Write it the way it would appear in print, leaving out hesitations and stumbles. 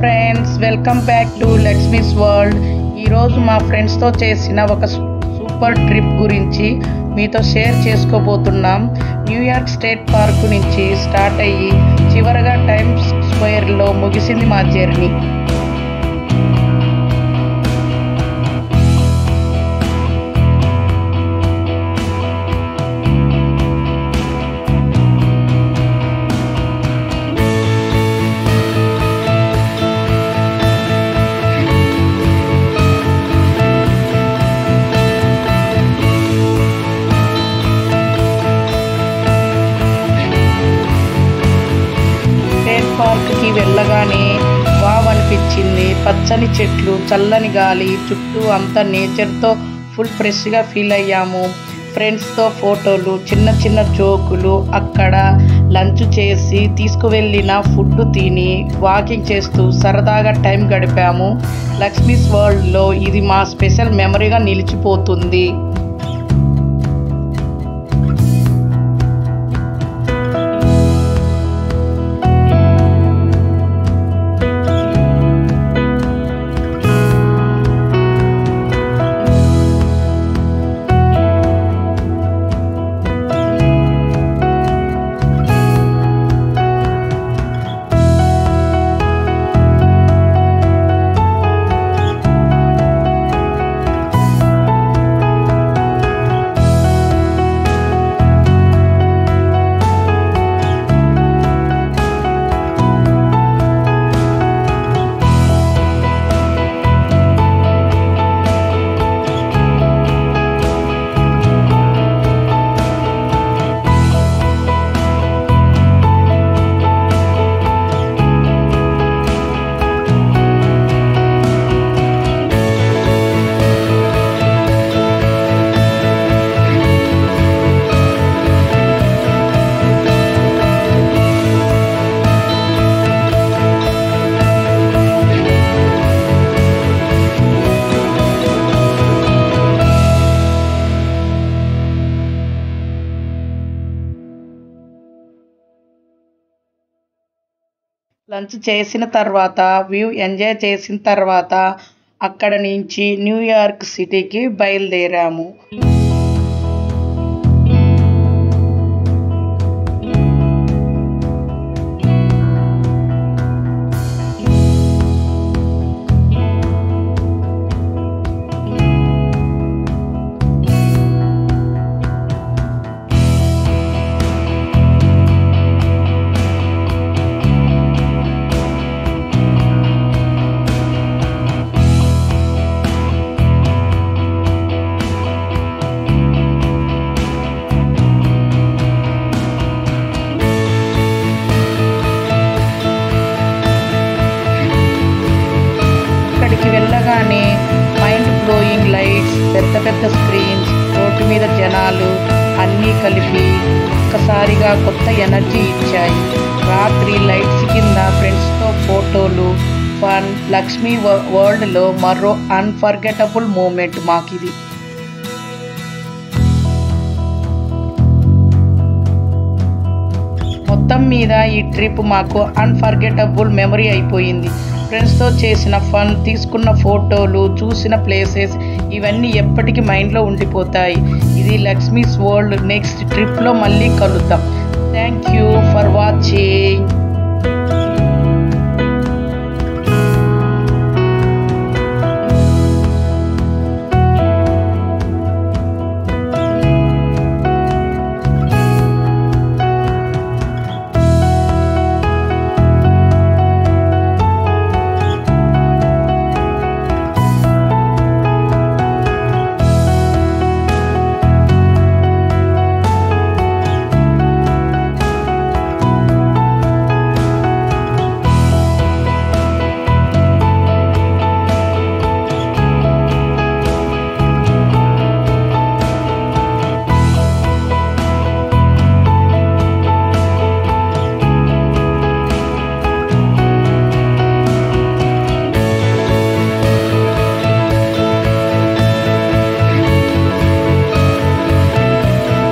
Friends, welcome back to Lakshmi's world. ఈరోజు మా ఫ్రెండ్స్తో చేసిన ఒక సూపర్ ట్రిప్ గురించి మీతో షేర్ చేసుకోబోతున్నాం. న్యూయార్క్ స్టేట్ పార్క్ నుంచి స్టార్ట్ అయ్యి చివరగా టైమ్స్ స్క్వేర్లో ముగిసింది మా జర్నీ. పార్క్కి వెళ్ళగానే వావ్ అనిపించింది. పచ్చని చెట్లు, చల్లని గాలి, చుట్టూ అంతా నేచర్తో ఫుల్ ఫ్రెష్గా ఫీల్ అయ్యాము. ఫ్రెండ్స్తో ఫోటోలు, చిన్న చిన్న జోకులు, అక్కడ లంచ్ చేసి తీసుకువెళ్ళిన ఫుడ్ తిని వాకింగ్ చేస్తూ సరదాగా టైం గడిపాము. లక్ష్మీస్ వరల్డ్లో ఇది మా స్పెషల్ మెమరీగా నిలిచిపోతుంది. లంచ్ చేసిన తర్వాత, వ్యూ ఎంజాయ్ చేసిన తర్వాత అక్కడ నుంచి న్యూయార్క్ సిటీకి బయలుదేరాము. వెళ్ళగానే మైండ్ బ్లోయింగ్ లైట్స్, పెద్ద పెద్ద స్క్రీన్స్, రోడ్డు మీద జనాలు అన్నీ కలిపి ఒక్కసారిగా కొత్త ఎనర్జీ ఇచ్చాయి. రాత్రి లైట్స్ కింద ఫ్రెండ్స్తో ఫోటోలు, ఫన్. లక్ష్మీ వరల్డ్లో మరో అన్ఫర్గెటబుల్ మూమెంట్ మాకిది. మొత్తం మీద ఈ ట్రిప్ మాకు అన్ఫర్గెటబుల్ మెమరీ అయిపోయింది. ఫ్రెండ్స్తో చేసిన ఫన్, తీసుకున్న ఫోటోలు, చూసిన ప్లేసెస్ ఇవన్నీ ఎప్పటికీ మైండ్లో ఉండిపోతాయి. ఇది లక్ష్మీస్ వరల్డ్. నెక్స్ట్ ట్రిప్లో మళ్ళీ కలుద్దాం. Thank you for watching.